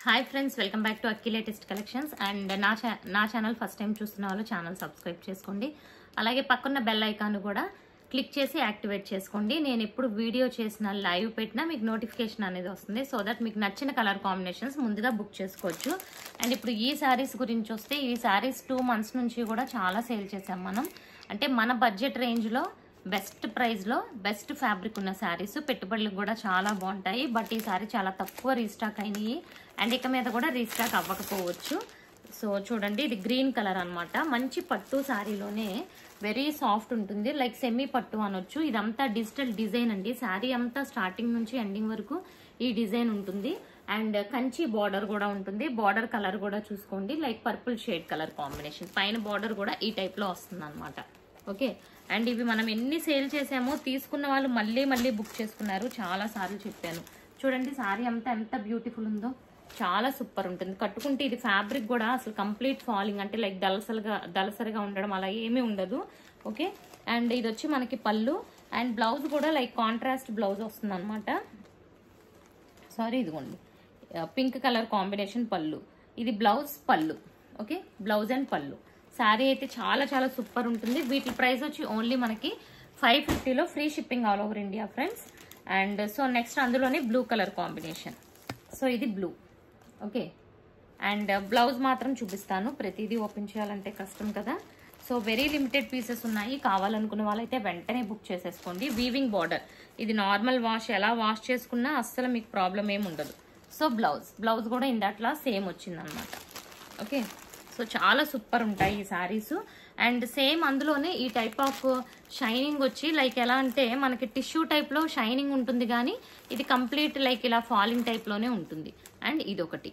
Hi friends, welcome back to Akki latest collections. And నా channel first time చూస్తున్న వాళ్ళు channel subscribe చేసుకోండి. అలాగే పక్కన్న బెల్ ఐకాన్ కూడా క్లిక్ చేసి యాక్టివేట్ చేసుకోండి. నేను ఎప్పుడు వీడియో చేసిన లైవ్ పెట్టినా మీకు నోటిఫికేషన్ అనేది వస్తుంది. సో దట్ మీకు నచ్చిన కలర్ కాంబినేషన్స్ ముందుగా బుక్ చేసుకోవచ్చు. అండ్ ఇప్పుడు ఈ శారీస్ గురించి వస్తే, ఈ శారీస్ 2 months నుంచి కూడా చాలా సేల్ చేసాం మనం. అంటే మన బడ్జెట్ రేంజ్లో బెస్ట్ ప్రైస్లో బెస్ట్ ఫ్యాబ్రిక్ ఉన్న శారీస్, పెట్టుబడులకు కూడా చాలా బాగుంటాయి. బట్ ఈ శారీ చాలా తక్కువ రీస్టాక్ అయినాయి అండ్ ఇక మీద కూడా రీస్టాక్ అవ్వకపోవచ్చు. సో చూడండి, ఇది గ్రీన్ కలర్ అనమాట. మంచి పట్టు శారీలోనే వెరీ సాఫ్ట్ ఉంటుంది, లైక్ సెమీ పట్టు అనొచ్చు. ఇదంతా డిజిటల్ డిజైన్ అండి. శారీ అంతా స్టార్టింగ్ నుంచి ఎండింగ్ వరకు ఈ డిజైన్ ఉంటుంది. అండ్ కంచి బార్డర్ కూడా ఉంటుంది. బార్డర్ కలర్ కూడా చూసుకోండి, like purple shade colour combination. పైన బార్డర్ కూడా ఈ టైప్లో వస్తుంది అనమాట. ఓకే, అండ్ ఇవి మనం ఎన్ని సేల్ చేసామో తీసుకున్న వాళ్ళు మళ్ళీ మళ్ళీ బుక్ చేసుకున్నారు. చాలా సార్లు చెప్పాను. చూడండి శారీ అంతా ఎంత బ్యూటిఫుల్ ఉందో, చాలా సూపర్ ఉంటుంది. కట్టుకుంటే ఇది ఫ్యాబ్రిక్ కూడా అసలు కంప్లీట్ ఫాలింగ్, అంటే లైక్ దళసరిగా ఉండడం అలా ఏమీ ఉండదు. ఓకే, అండ్ ఇది వచ్చి మనకి పళ్ళు. అండ్ బ్లౌజ్ కూడా లైక్ కాంట్రాస్ట్ బ్లౌజ్ వస్తుంది అనమాట. సారీ, ఇదిగోండి పింక్ కలర్ కాంబినేషన్ పళ్ళు. ఇది బ్లౌజ్, పళ్ళు. ఓకే, బ్లౌజ్ అండ్ పళ్ళు. శారీ అయితే చాలా చాలా సూపర్ ఉంటుంది. వీటి ప్రైస్ వచ్చి ఓన్లీ మనకి 550లో free shipping all over India friends. And so next అందులోనే బ్లూ కలర్ కాంబినేషన్. సో ఇది బ్లూ. ఓకే, అండ్ బ్లౌజ్ మాత్రం చూపిస్తాను, ప్రతిదీ ఓపెన్ చేయాలంటే కష్టం కదా. సో వెరీ లిమిటెడ్ పీసెస్ ఉన్నాయి. కావాలనుకున్న వాళ్ళైతే వెంటనే బుక్ చేసేసుకోండి. వీవింగ్ బార్డర్, ఇది నార్మల్ వాష్, ఎలా వాష్ చేసుకున్నా అస్సలు మీకు ప్రాబ్లం ఏమి ఉండదు. సో బ్లౌజ్ కూడా ఇందాట్లా సేమ్ వచ్చింది అనమాట. ఓకే, సో చాలా సూపర్ ఉంటాయి ఈ శారీస్. అండ్ సేమ్ అందులోనే ఈ టైప్ ఆఫ్ షైనింగ్ వచ్చి లైక్ ఎలా అంటే మనకి టిష్యూ టైప్లో షైనింగ్ ఉంటుంది, కానీ ఇది కంప్లీట్ లైక్ ఇలా ఫాలింగ్ టైప్లోనే ఉంటుంది. అండ్ ఇదొకటి.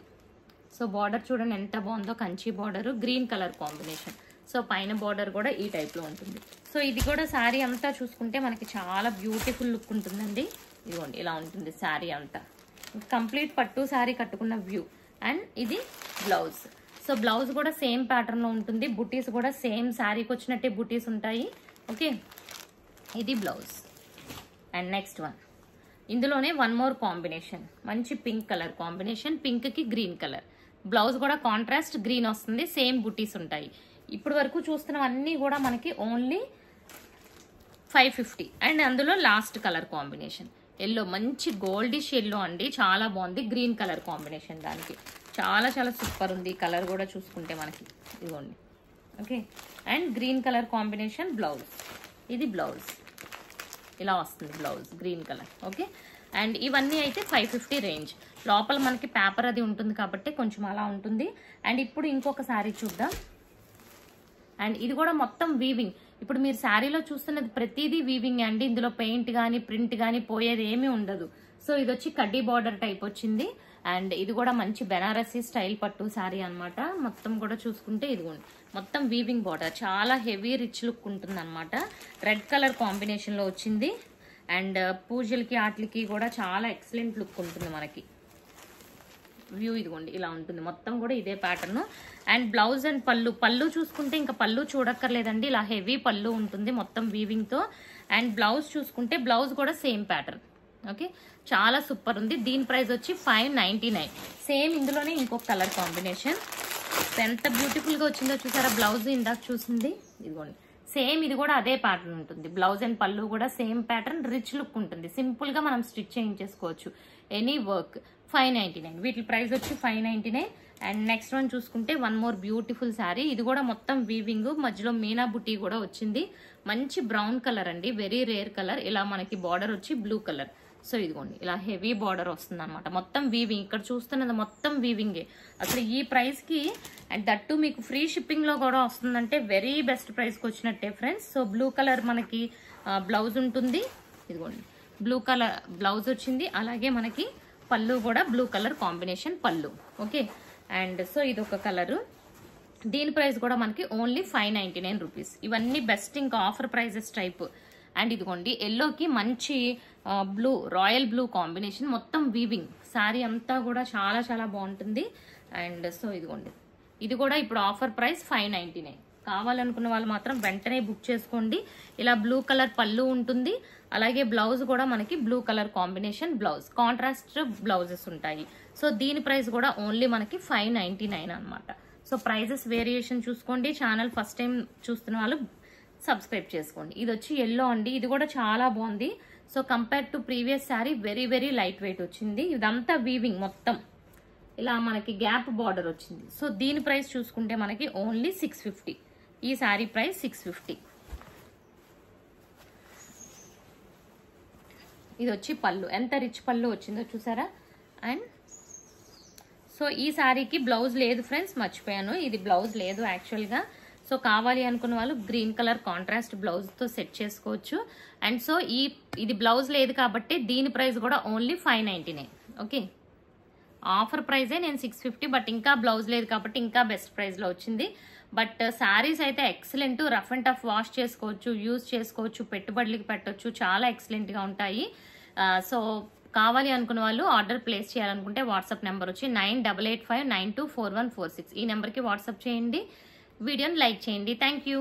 సో బార్డర్ చూడండి ఎంత బాగుందో, Kanchi border, green colour combination. So పైన బార్డర్ కూడా ఈ టైప్లో ఉంటుంది. సో ఇది కూడా శారీ అంతా చూసుకుంటే మనకి చాలా బ్యూటిఫుల్ లుక్ ఉంటుందండి. ఇదిగోండి ఇలా ఉంటుంది శారీ అంతా, కంప్లీట్ పట్టు శారీ కట్టుకున్న వ్యూ. అండ్ ఇది బ్లౌజ్. సో బ్లౌజ్ కూడా సేమ్ ప్యాటర్న్లో ఉంటుంది. బుటీస్ కూడా సేమ్ శారీకి వచ్చినట్టే బుటీస్ ఉంటాయి. ఓకే, ఇది బ్లౌజ్. అండ్ నెక్స్ట్ వన్, ఇందులోనే వన్ మోర్ కాంబినేషన్, మంచి పింక్ కలర్ కాంబినేషన్, పింక్కి గ్రీన్ కలర్. బ్లౌజ్ కూడా కాంట్రాస్ట్ గ్రీన్ వస్తుంది, సేమ్ బుటీస్ ఉంటాయి. ఇప్పుడు వరకు చూస్తున్నవన్నీ కూడా మనకి ఓన్లీ 550. అండ్ అందులో లాస్ట్ కలర్ కాంబినేషన్ ఎల్లో, మంచి గోల్డిష్ ఎల్లో అండి, చాలా బాగుంది. గ్రీన్ కలర్ కాంబినేషన్ దానికి చాలా చాలా సూపర్ ఉంది. కలర్ కూడా చూసుకుంటే మనకి ఇదిగోండి. Okay, and green colour combination blouse. ఇది బ్లౌజ్ ఇలా వస్తుంది, blouse green colour. Okay, and ఇవన్నీ అయితే 550 రేంజ్. లోపల మనకి పేపర్ అది ఉంటుంది కాబట్టి కొంచెం అలా ఉంటుంది. అండ్ ఇప్పుడు ఇంకొక శారీ చూద్దాం. అండ్ ఇది కూడా మొత్తం వీవింగ్. ఇప్పుడు మీరు శారీలో చూస్తున్నది ప్రతిదీ వీవింగ్ అండి. ఇందులో పెయింట్ కానీ ప్రింట్ కానీ పోయేది ఏమీ ఉండదు. సో ఇది వచ్చి కడ్డీ బార్డర్ టైప్ వచ్చింది. అండ్ ఇది కూడా మంచి బెనారసీ స్టైల్ పట్టు శారీ అనమాట. మొత్తం కూడా చూసుకుంటే ఇదిగోండి మొత్తం వీవింగ్ బార్డర్, చాలా హెవీ రిచ్ లుక్ ఉంటుంది అనమాట. రెడ్ కలర్ కాంబినేషన్ లో వచ్చింది. అండ్ పూజలకి ఆటలకి కూడా చాలా ఎక్సలెంట్ లుక్ ఉంటుంది మనకి. వ్యూ ఇదిగోండి ఇలా ఉంటుంది, మొత్తం కూడా ఇదే ప్యాటర్న్. అండ్ బ్లౌజ్ అండ్ పళ్ళు చూసుకుంటే ఇంకా పళ్ళు చూడక్కర్లేదండి, ఇలా హెవీ పళ్ళు ఉంటుంది మొత్తం వీవింగ్ తో. అండ్ బ్లౌజ్ చూసుకుంటే బ్లౌజ్ కూడా సేమ్ ప్యాటర్న్. ఓకే, చాలా సూపర్ ఉంది. దీని ప్రైస్ వచ్చి 599. సేమ్ ఇందులోనే ఇంకొక కలర్ కాంబినేషన్ ఎంత బ్యూటిఫుల్ గా వచ్చిందో చూసారా. బ్లౌజ్ ఇందాక చూసింది ఇదిగోండి, సేమ్ ఇది కూడా అదే ప్యాటర్న్ ఉంటుంది. బ్లౌజ్ అండ్ పళ్ళు కూడా సేమ్ ప్యాటర్న్, రిచ్ లుక్ ఉంటుంది. సింపుల్ గా మనం స్టిచ్ చేయించేసుకోవచ్చు, ఎనీ వర్క్. 599 వీటి ప్రైస్ వచ్చి 599. అండ్ నెక్స్ట్ వన్ చూసుకుంటే వన్ మోర్ బ్యూటిఫుల్ శారీ. ఇది కూడా మొత్తం వీవింగ్, మధ్యలో మీనా బుటీ కూడా వచ్చింది. మంచి బ్రౌన్ కలర్ అండి, వెరీ రేర్ కలర్. ఇలా మనకి బార్డర్ వచ్చి బ్లూ కలర్. సో ఇదిగోండి ఇలా హెవీ బార్డర్ వస్తుంది అనమాట. మొత్తం వీవింగ్, ఇక్కడ చూస్తున్నది మొత్తం వీవింగే. అసలు ఈ ప్రైస్ కి అండ్ దట్టు మీకు ఫ్రీ షిప్పింగ్ లో కూడా వస్తుందంటే వెరీ బెస్ట్ ప్రైస్ కి వచ్చినట్టే ఫ్రెండ్స్. సో బ్లూ కలర్ మనకి బ్లౌజ్ ఉంటుంది. ఇదిగోండి బ్లూ కలర్ బ్లౌజ్ వచ్చింది. అలాగే మనకి పళ్ళు కూడా బ్లూ కలర్ కాంబినేషన్ పళ్ళు. ఓకే, అండ్ సో ఇదొక కలరు. దీని ప్రైస్ కూడా మనకి ఓన్లీ 599 రూపీస్. ఇవన్నీ బెస్ట్, ఇంకా ఆఫర్ ప్రైజెస్ టైప్. అండ్ ఇదిగోండి ఎల్లోకి మంచి బ్లూ, రాయల్ బ్లూ కాంబినేషన్, మొత్తం వీవింగ్. శారీ అంతా కూడా చాలా చాలా బాగుంటుంది. అండ్ సో ఇదిగోండి ఇది కూడా ఇప్పుడు ఆఫర్ ప్రైస్ 599. కావాలనుకున్న వాళ్ళు మాత్రం వెంటనే బుక్ చేసుకోండి. ఇలా బ్లూ కలర్ పళ్ళు ఉంటుంది, అలాగే బ్లౌజ్ కూడా మనకి blue colour combination blouse, contrast blouses ఉంటాయి. సో దీని ప్రైస్ కూడా ఓన్లీ మనకి 599 అనమాట. సో ప్రైజెస్ వేరియేషన్ చూసుకోండి. ఛానల్ ఫస్ట్ టైం చూస్తున్న వాళ్ళు సబ్స్క్రైబ్ చేసుకోండి. ఇది వచ్చి ఎల్లో అండి, ఇది కూడా చాలా బాగుంది. So compare to previous sari very very light weight వచ్చింది. ఇదంతా వీవింగ్ మొత్తం ఇలా మనకి గ్యాప్ బార్డర్ వచ్చింది. సో దీని ప్రైస్ చూసుకుంటే మనకి ఓన్లీ 650. ఈ శారీ ప్రైస్ 650. ఇది వచ్చి పళ్ళు, ఎంత రిచ్ పళ్ళు వచ్చిందో చూసారా. అండ్ సో ఈ శారీకి బ్లౌజ్ లేదు ఫ్రెండ్స్, మర్చిపోయాను, ఇది బ్లౌజ్ లేదు యాక్చువల్గా. సో కావాలి అనుకున్న వాళ్ళు గ్రీన్ కలర్ కాంట్రాస్ట్ బ్లౌజ్తో సెట్ చేసుకోవచ్చు. అండ్ సో ఇది బ్లౌజ్ లేదు కాబట్టి దీని ప్రైస్ కూడా ఓన్లీ 599. ఓకే, ఆఫర్ ప్రైజే నేను 650, బట్ ఇంకా బ్లౌజ్ లేదు కాబట్టి ఇంకా బెస్ట్ ప్రైస్లో వచ్చింది. బట్ శారీస్ అయితే excellent, rough and tough wash చేసుకోవచ్చు, యూజ్ చేసుకోవచ్చు, పెట్టుబడులకి పెట్టవచ్చు, చాలా ఎక్సలెంట్గా ఉంటాయి. సో కావాలి అనుకున్న వాళ్ళు ఆర్డర్ ప్లేస్ చేయాలనుకుంటే వాట్సాప్ నెంబర్ వచ్చి 9885924146. ఈ నెంబర్కి వాట్సాప్ చేయండి, వీడియోని లైక్ చేయండి. Thank you.